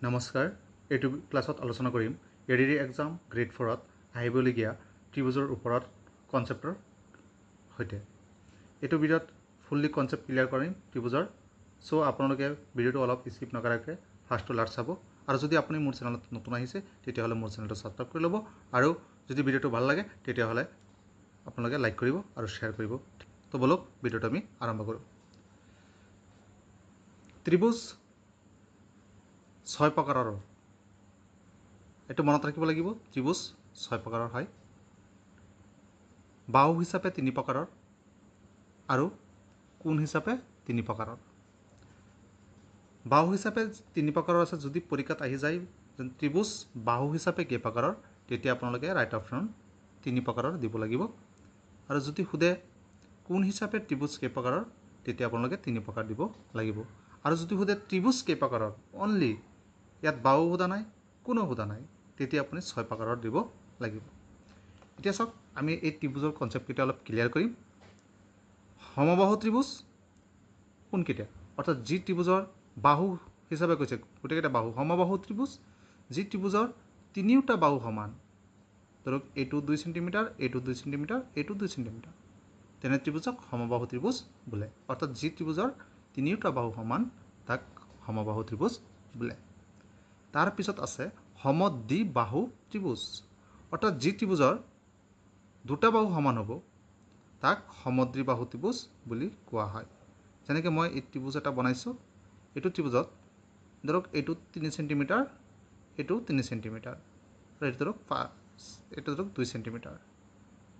নমস্কাৰ, এইটো ক্লাছত আলোচনা কৰিম এডিডি এক্সাম গ্ৰেড 4ত আহিবলগীয়া ত্ৰিভুজৰ ওপৰত কনচেপ্টৰ সৈতে। এইটো ভিডিঅ'ত ফুল্লি কনচেপ্ট ক্লিয়াৰ কৰিম ত্ৰিভুজৰ। চ' আপোনালোকে ভিডিঅ'টো অলপ স্কিপ নকৰাকৈ ফাৰ্ষ্ট টু লাষ্ট চাব। আৰু যদি আপুনি মোৰ চেনেলত নতুন আহিছে তেতিয়াহ'লে মোৰ চেনেলটো ছাবস্ক্ৰাইব কৰি ল'ব। আৰু যদি ভিডিঅ'টো ভাল লাগে তেতিয়াহ'লে আপোনালোকে লাইক কৰিব আৰু শ্বেয়াৰ কৰিব। তো বলক ভিডিঅ'টো আমি আৰম্ভ কৰোঁ। ত্ৰিভুজ 6 প্ৰকাৰৰ। এইটো মনত ৰাখিব লাগিব, ত্ৰিভুজ 6 প্ৰকাৰৰ হয়। বাহু হিচাপে 3 প্ৰকাৰৰ আৰু কোণ হিচাপে 3 প্ৰকাৰৰ। বাহু হিচাপে 3 প্ৰকাৰৰ আছে। যদি পৰীক্ষাত আহি যায় ত্ৰিভুজ বাহু হিচাপে কেই প্ৰকাৰৰ, তেতিয়া আপোনালোকে ৰাইট অপশ্যন 3 প্ৰকাৰৰ দিব লাগিব। আৰু যদি সোধে কোণ হিচাপে ত্ৰিভুজ কেই প্ৰকাৰৰ, তেতিয়া আপোনালোকে 3 প্ৰকাৰ দিব লাগিব। আৰু যদি সোধে ত্ৰিভুজ কেই প্ৰকাৰৰ, অনলি ইয়াত বাহু সোধা নাই, কোনো সোধা নাই, তেতিয়া আপুনি 6 প্ৰকাৰৰ দিব লাগিব। এতিয়া চাওক, আমি এই ত্ৰিভুজৰ কনচেপ্টকেইটা অলপ ক্লিয়াৰ কৰিম। সমবাহু ত্ৰিভুজ কোনকেইটা, অৰ্থাৎ যি ত্ৰিভুজৰ বাহু হিচাপে কৈছে গোটেইকেইটা বাহু। সমবাহু ত্ৰিভুজ যি ত্ৰিভুজৰ তিনিওটা বাহু সমান, ধৰক এইটো 2 চেণ্টিমিটাৰ, এইটো 2 চেণ্টিমিটাৰ, এইটো 2 চেণ্টিমিটাৰ, তেনে ত্ৰিভুজক সমবাহু ত্ৰিভুজ বোলে। অৰ্থাৎ যি ত্ৰিভুজৰ তিনিওটা বাহু সমান তাক সমবাহু ত্ৰিভুজ বোলে। তাৰপিছত আছে সমদ্বিবাহু ত্ৰিভুজ, অৰ্থাৎ যি ত্ৰিভুজৰ দুটা বাহু সমান হ'ব তাক সমদ্বিবাহু ত্ৰিভুজ বুলি কোৱা হয়। যেনেকৈ মই এই ত্ৰিভুজ এটা বনাইছোঁ, এইটো ত্ৰিভুজত ধৰক এইটো 3 চেণ্টিমিটাৰ, এইটো 3 চেণ্টিমিটাৰ, আৰু এইটো ধৰক 2 চেণ্টিমিটাৰ,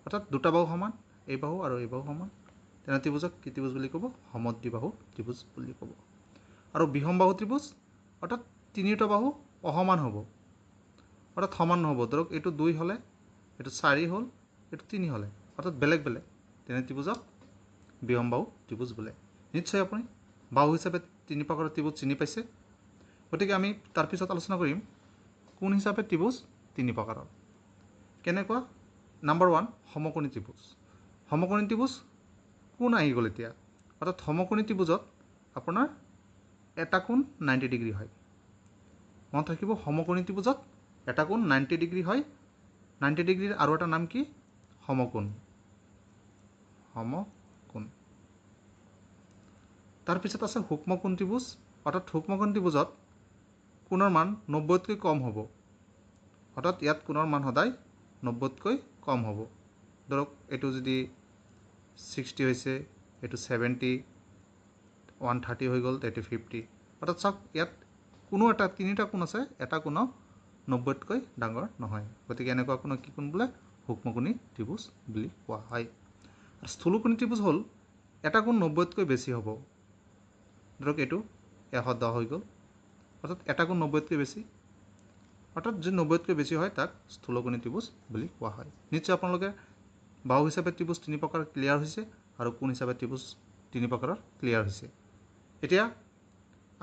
অৰ্থাৎ দুটা বাহু সমান, এই বাহু আৰু এই বাহু সমান, তেনে ত্ৰিভুজক কি ত্ৰিভুজ বুলি ক'ব, সমদ্বিবাহু ত্ৰিভুজ বুলি ক'ব। আৰু বিষমবাহু ত্ৰিভুজ, অৰ্থাৎ তিনিওটা বাহু অসমান হ'ব, অৰ্থাৎ সমান নহ'ব। ধৰক এইটো 2 হ'লে, এইটো 4 হ'ল, এইটো 3 হ'লে, অৰ্থাৎ বেলেগ বেলেগ, তেনে ত্ৰিভুজক বিষমবাহু ত্ৰিভুজ বোলে। নিশ্চয় আপুনি বাহু হিচাপে 3 প্ৰকাৰৰ ত্ৰিভুজ চিনি পাইছে। গতিকে আমি তাৰপিছত আলোচনা কৰিম কোণ হিচাপে ত্ৰিভুজ 3 প্ৰকাৰৰ। কেনেকুৱা? নাম্বাৰ 1, সমকোণী ত্ৰিভুজ। সমকোণী ত্ৰিভুজ কোণ আহি গ'ল এতিয়া, অৰ্থাৎ সমকোণী ত্ৰিভুজত আপোনাৰ এটা কোণ 90 ডিগ্ৰী হয়। মনত ৰাখিব, সমকোণী ত্ৰিভুজত এটা কোণ 90 ডিগ্ৰী হয়। 90 ডিগ্ৰীৰ আৰু এটা নাম কি? সমকোণ। সমকোণ। তাৰপিছত আছে সূক্ষ্মকোণ ত্ৰিভুজ, অৰ্থাৎ সূক্ষ্মকোণ ত্ৰিভুজত কোণৰ মান 90তকৈ কম হ'ব, অৰ্থাৎ ইয়াত কোণৰ মান সদায় 90তকৈ কম হ'ব। ধৰক এইটো যদি 60 হৈছে, এইটো 70, 130 হৈ গ'ল, এইটো 50, অৰ্থাৎ চাওক ইয়াত কোনো এটা তিনিটা কোণ আছে, এটা কোণো 90তকৈ ডাঙৰ নহয়। গতিকে এনেকুৱা কোণক কি কোণ বোলে? সূক্ষ্মকোণী ত্ৰিভুজ বুলি কোৱা হয়। আৰু স্থূলকোণী ত্ৰিভুজ হ'ল এটা কোণ 90তকৈ বেছি হ'ব। ধৰক এইটো 110 হৈ গ'ল, অৰ্থাৎ এটা কোণ 90তকৈ বেছি, অৰ্থাৎ যদি 90তকৈ বেছি হয় তাক স্থূলকোণী ত্ৰিভুজ বুলি কোৱা হয়। নিশ্চয় আপোনালোকে বাহু হিচাপে ত্ৰিভুজ 3 প্ৰকাৰ ক্লিয়াৰ হৈছে আৰু কোণ হিচাপে ত্ৰিভুজ 3 প্ৰকাৰৰ ক্লিয়াৰ হৈছে। এতিয়া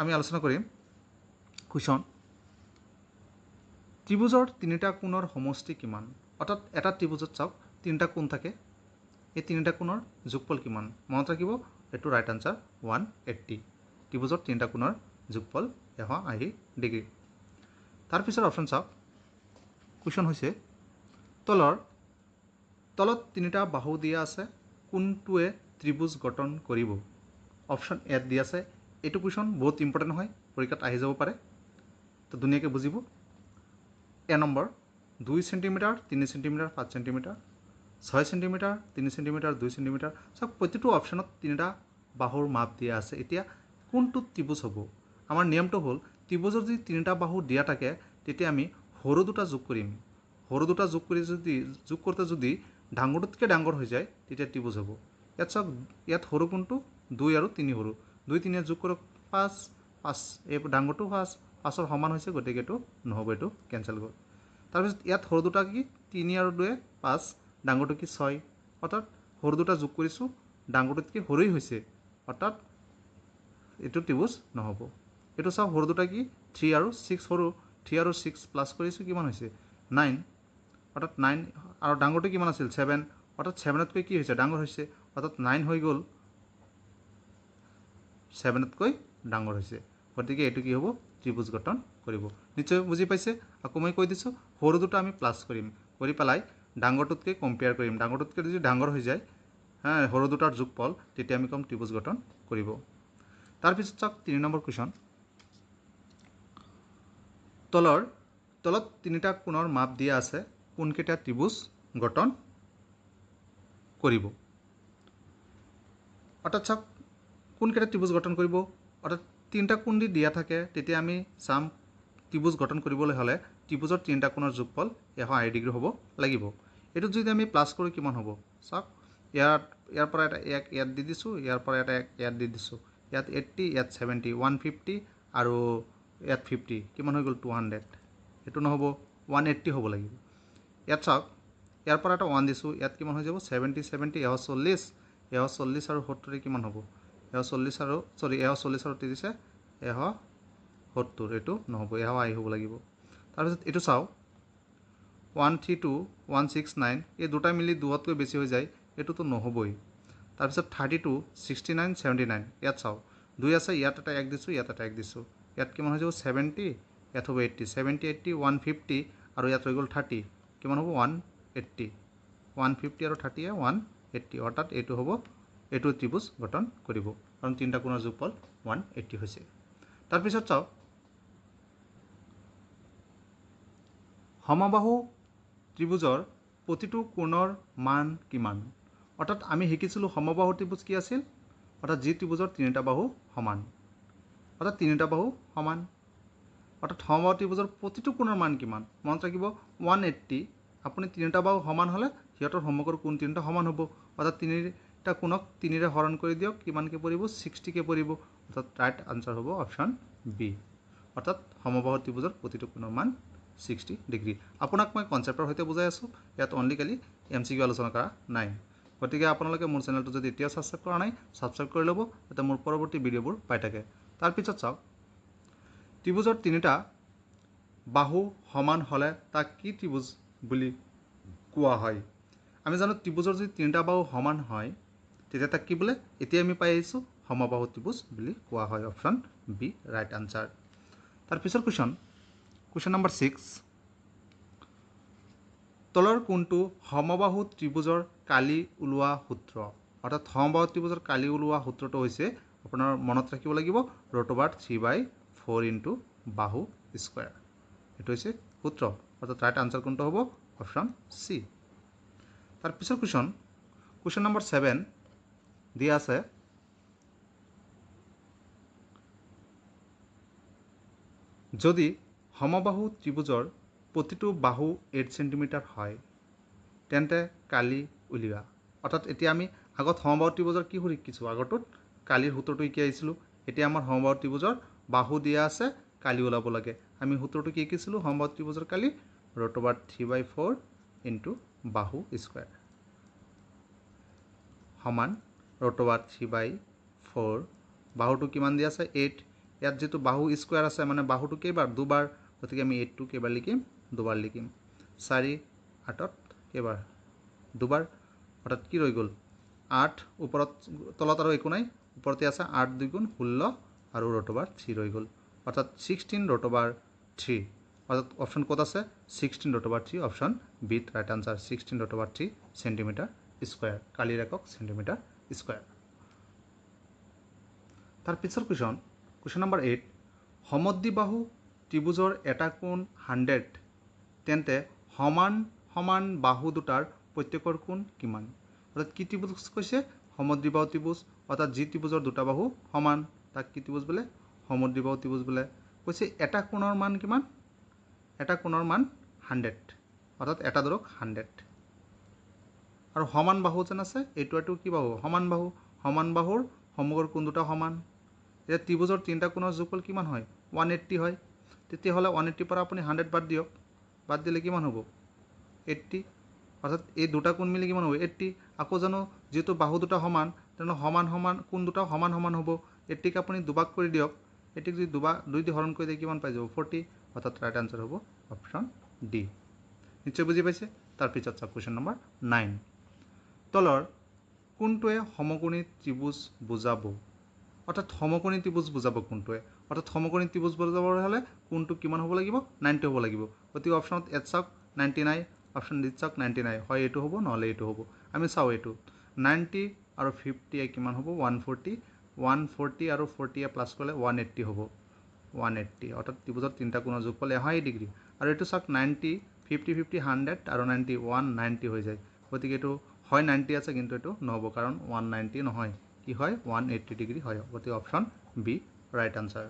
আমি আলোচনা কৰিম কুৱেশ্যন। ত্ৰিভুজৰ তিনিটা কোণৰ সমষ্টি কিমান? অৰ্থাৎ এটা ত্ৰিভুজত চাওক তিনিটা কোণ থাকে, এই তিনিটা কোণৰ যোগফল কিমান? মনত ৰাখিব, এইটো ৰাইট আনচাৰ 180। ত্ৰিভুজৰ তিনিটা কোণৰ যোগফল 180 ডিগ্ৰী। তাৰপিছত অপশ্যন চাওক। কুৱেশ্যন হৈছে তলত তিনিটা বাহু দিয়া আছে, কোনটোৱে ত্ৰিভুজ গঠন কৰিব? অপশ্যন এত দিয়া আছে। এইটো কুৱেশ্যন বহুত ইম্পৰ্টেণ্ট হয়, পৰীক্ষাত আহি যাব পাৰে, তো ধুনীয়াকৈ বুজিব। এ number 2 centimetre, 3 centimetre, 5 centimetre, 6 centimetre, 3 centimetre, 2 centimetre. চাওক প্ৰতিটো অপশ্যনত তিনিটা বাহুৰ মাপ দিয়া আছে। এতিয়া কোনটো ত্ৰিভুজ হ'ব? আমাৰ নিয়মটো হ'ল ত্ৰিভুজৰ যদি তিনিটা বাহু দিয়া থাকে তেতিয়া আমি সৰু দুটা যোগ কৰিম। সৰু দুটা যোগ কৰোঁতে যদি ডাঙৰটোতকৈ ডাঙৰ হৈ যায় তেতিয়া ত্ৰিভুজ হ'ব। ইয়াত চাওক, ইয়াত সৰু কোণটো 2 আৰু 3 সৰু, 2 3 যোগ কৰক 5, এই ডাঙৰটো 5ৰ সমান হৈছে, গতিকে এইটো নহ'ব, এইটো কেঞ্চেল গ'ল। তাৰপিছত ইয়াত সৰু দুটা কি? 3 আৰু 2 5, ডাঙৰটো কি 6, অৰ্থাৎ সৰু দুটা যোগ কৰিছোঁ, ডাঙৰটোতকৈ সৰুই হৈছে, অৰ্থাৎ এইটো ত্ৰিভুজ নহ'ব। এইটো চাওক, সৰু দুটা কি? 3 আৰু 6 সৰু, 3 আৰু 6 প্লাছ কৰিছোঁ, কিমান হৈছে? 9, অৰ্থাৎ 9, আৰু ডাঙৰটো কিমান আছিল? 7, অৰ্থাৎ 7তকৈ কি হৈছে? ডাঙৰ হৈছে, অৰ্থাৎ 9 হৈ গ'ল, 7তকৈ ডাঙৰ হৈছে, গতিকে এইটো কি হ'ব? ত্ৰিভুজ গঠন কৰিব। নিশ্চয় বুজি পাইছে। আকৌ মই কৈ দিছোঁ সৰু দুটা আমি প্লাছ কৰিম, কৰি পেলাই ডাঙৰটোতকৈ কম্পেয়াৰ কৰিম। ডাঙৰটোতকৈ যদি ডাঙৰ হৈ যায় সৰু দুটাৰ যোগফল, তেতিয়া আমি ক'ম ত্ৰিভুজ গঠন কৰিব। তাৰপিছত চাওক 3 নম্বৰ কুৱেশ্যন। তলত তিনিটা কোণৰ মাপ দিয়া আছে, কোনকেইটা ত্ৰিভুজ গঠন কৰিব। অৰ্থাৎ চাওক কোনকেইটা ত্ৰিভুজ গঠন কৰিব, অৰ্থাৎ তিনিটা কোণ দি দিয়া থাকে, তেতিয়া আমি চাম ত্ৰিভুজ গঠন কৰিবলৈ হ'লে ত্ৰিভুজৰ তিনিটা কোণৰ যোগফল 180 ডিগ্ৰী হ'ব লাগিব। এইটো যদি আমি প্লাছ কৰোঁ কিমান হ'ব চাওক, ইয়াৰ পৰা এটা এক ইয়াত দি দিছোঁ, ইয়াৰ পৰা এটা এক ইয়াত দি দিছোঁ, ইয়াত 80, ইয়াত 70, 150 আৰু ইয়াত 50, কিমান হৈ গ'ল 200। এইটো নহ'ব, 180 হ'ব লাগিব। ইয়াত চাওক ইয়াৰ পৰা এটা 1 দিছোঁ, ইয়াত কিমান হৈ যাব 70, 70, 140 আৰু 70 কিমান হ'ব 140 আৰু 30 দিছে 170, এইটো নহ'ব, 180 হ'ব লাগিব। তাৰপিছত এইটো চাওক 132, 169, এই দুটা মিলি 2তকৈ বেছি হৈ যায়, এইটোতো নহ'বই। তাৰপিছত 32, 69, 79, ইয়াত চাওক 2 আছে, ইয়াত এটা 1 দিছোঁ, ইয়াত এটা 1 দিছোঁ, ইয়াত কিমান হৈ যাব 70, ইয়াত হ'ব 80, 70, 80, 150 আৰু ইয়াত হৈ গ'ল 30, কিমান হ'ব 180, 150 আৰু 30 180, অৰ্থাৎ এইটো হ'ব, এইটো ত্ৰিভুজ গঠন কৰিব, কাৰণ তিনিটা কোণৰ যোগফল 180 হৈছে। তাৰপিছত চাওক সমবাহু ত্ৰিভুজৰ প্ৰতিটো কোণৰ মান কিমান। অৰ্থাৎ আমি শিকিছিলোঁ সমবাহু ত্ৰিভুজ কি আছিল, অৰ্থাৎ যি ত্ৰিভুজৰ তিনিটা বাহু সমান, অৰ্থাৎ তিনিটা বাহু সমান, অৰ্থাৎ সমবাহু ত্ৰিভুজৰ প্ৰতিটো কোণৰ মান কিমান, মনত ৰাখিব 180। আপুনি তিনিটা বাহু সমান হ'লে সিহঁতৰ সমগ্ৰ কোণ তিনিটা সমান হ'ব, অৰ্থাৎ তিনিটা কোণক 3ৰে হৰণ কৰি দিয়ক, কিমানকৈ পৰিব 60কৈ পৰিব, অৰ্থাৎ ৰাইট আনচাৰ হ'ব অপশ্যন বি, অৰ্থাৎ সমবাহু ত্ৰিভুজৰ প্ৰতিটো কোণৰ মান 60 ডিগ্ৰী। আপোনাক মই কনচেপ্টৰ সৈতে বুজাই আছোঁ, ইয়াত অনলি খালি MCQ আলোচনা কৰা নাই। গতিকে আপোনালোকে মোৰ চেনেলটো যদি এতিয়াও ছাবস্ক্ৰাইব কৰা নাই, ছাবস্ক্ৰাইব কৰি ল'ব, যাতে মোৰ পৰৱৰ্তী ভিডিঅ'বোৰ পাই থাকে। তাৰপিছত চাওক ত্ৰিভুজৰ তিনিটা বাহু সমান হ'লে তাক কি ত্ৰিভুজ বুলি কোৱা হয়। আমি জানো ত্ৰিভুজৰ যদি তিনিটা বাহু সমান হয় তেতিয়া তাক কি বোলে, এতিয়া আমি পাই আহিছোঁ সমবাহু ত্ৰিভুজ বুলি কোৱা হয়, অপশ্যন বি ৰাইট আনচাৰ। তাৰপিছৰ কুৱেশ্যন নম্বৰ 6। তলৰ কোনটো সমবাহু ত্ৰিভুজৰ কালি ওলোৱা সূত্ৰ। অৰ্থাৎ সমবাহু ত্ৰিভুজৰ কালি ওলোৱা সূত্ৰটো হৈছে আপোনাৰ মনত ৰাখিব লাগিব √3/4 ইনটু বাহু স্কুৱাৰ, এইটো হৈছে সূত্ৰ, অৰ্থাৎ ৰাইট আনচাৰ কোনটো হ'ব অপশ্যন চি। তাৰপিছৰ কুৱেশ্যন নম্বৰ 7 দিয়া আছে যদি সমবাহু ত্ৰিভুজৰ প্ৰতিটো বাহু 8 সেণ্টিমিটাৰ হয় তেন্তে কালি উলিওৱা। অৰ্থাৎ এতিয়া আমি আগত সমবাহু ত্ৰিভুজৰ কি শিকিছোঁ, আগৰটোত কালিৰ সূত্ৰটো শিকি আহিছিলোঁ, এতিয়া আমাৰ সমবাহু ত্ৰিভুজৰ বাহু দিয়া আছে, কালি ওলাব লাগে। আমি সূত্ৰটো কি শিকিছিলোঁ সমবাহু ত্ৰিভুজৰ কালি √3/4 ইনটু বাহু স্কুৱাৰ সমান √3/4, বাহুটো কিমান দিয়া আছে 8, ইয়াত যিটো বাহু স্কুৱাৰ আছে মানে বাহুটো কেইবাৰ 2বাৰ, গতিকে আমি 8টো কেইবাৰ লিখিম 2বাৰ লিখিম, 4 8ত কেইবাৰ 2বাৰ, অৰ্থাৎ কি ৰৈ গ'ল 8, ওপৰত তলত আৰু একো নাই, ওপৰতে আছে 8 2 গুণ 16 আৰু √3 ৰৈ গ'ল, অৰ্থাৎ 16√3, অৰ্থাৎ অপশ্যন ক'ত আছে 16√3, অপশ্যন বিত ৰাইট আনচাৰ 16√3 সেণ্টিমিটাৰ স্কুৱাৰ, কালিৰ একক সেণ্টিমিটাৰ স্কুৱাৰ। তাৰপিছৰ কুৱেশ্যন নম্বৰ 8। সমদ্বিবাহু ত্ৰিভুজৰ এটা কোণ 100 তেন্তে সমান বাহু দুটাৰ প্ৰত্যেকৰ কোণ কিমান। অৰ্থাৎ কি ত্ৰিভুজ কৈছে সমদ্বিবাহু ত্ৰিভুজ, অৰ্থাৎ যি ত্ৰিভুজৰ দুটা বাহু সমান তাক কি ত্ৰিভুজ বোলে সমদ্বিবাহু ত্ৰিভুজ বোলে। কৈছে এটা কোণৰ মান কিমান, এটা কোণৰ মান 100, অৰ্থাৎ এটা ধৰক 100 আৰু সমান বাহু যেন আছে, এইটো কি বাহু সমান বাহু, সমান বাহুৰ সমগ্ৰ কোণ দুটা সমান। এতিয়া ত্ৰিভুজৰ তিনিটা কোণৰ যোগফল কিমান হয় 180 হয়, তেতিয়াহ'লে 180 পৰা আপুনি 100 বাদ দিয়ক, বাদ দিলে কিমান হ'ব 80, অৰ্থাৎ এই দুটা কোণ মিলি কিমান হ'ব 80। আকৌ জানো যিহেতু বাহু দুটা সমান তেনে সমান কোণ দুটা সমান হ'ব, 80ক আপুনি দুভাগ কৰি দিয়ক, 80ক যদি 2 দি হৰণ কৰি দিয়ে কিমান পাই যাব 40, অৰ্থাৎ ৰাইট আনচাৰ হ'ব অপশ্যন ডি। নিশ্চয় বুজি পাইছে। তাৰপিছত চাওক কুৱেশ্যন নম্বৰ 9। তলৰ কোনটোৱে সমকোণী ত্ৰিভুজ বুজাব। অৰ্থাৎ সমকোণী ত্ৰিভুজ বুজাব কোনটোৱে, অৰ্থাৎ সমকোণী ত্ৰিভুজ বনাবলৈ হ'লে কোণটো কিমান হ'ব লাগিব 90 হ'ব লাগিব গতিকে অপশ্যনত এত চাওক 99 অপশ্যন ডিত চাওক 99 হয় এইটো হ'ব নহ'লে এইটো হ'ব আমি চাওঁ এইটো 90 আৰু 50 কিমান হ'ব 140 আৰু 40 প্লাছ কৰিলে 180 হ'ব 180 অৰ্থাৎ ত্ৰিভুজৰ তিনিটা কোণৰ যোগফল 180 ডিগ্ৰী আৰু এইটো চাওক 90 50 50 100 আৰু 90 190 হৈ যায় গতিকে এইটো হয় 90 আছে কিন্তু এইটো নহ'ব কাৰণ 190 নহয় কি হয় 180 ডিগ্ৰী হয় গতিকে অপশ্যন বি ৰাইট আনচাৰ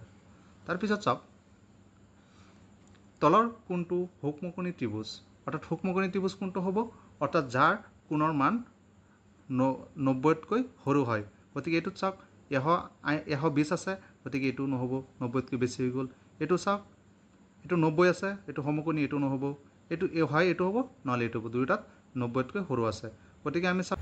তাৰপিছত চাওক তলৰ কোণটো সূক্ষ্মকোণী ত্ৰিভুজ অৰ্থাৎ সূক্ষ্মকোণী ত্ৰিভুজ কোণটো হ'ব অৰ্থাৎ যাৰ কোণৰ মান 90তকৈ সৰু হয় গতিকে এইটোত চাওক 120 আছে গতিকে এইটো নহ'ব 90তকৈ বেছি হৈ গ'ল এইটো চাওক এইটো 90 আছে এইটো সমকোণী এইটো নহ'ব এইটো হয় এইটো হ'ব নহ'লে এইটো হ'ব দুয়োটাত 90তকৈ সৰু আছে গতিকে আমি চাওঁ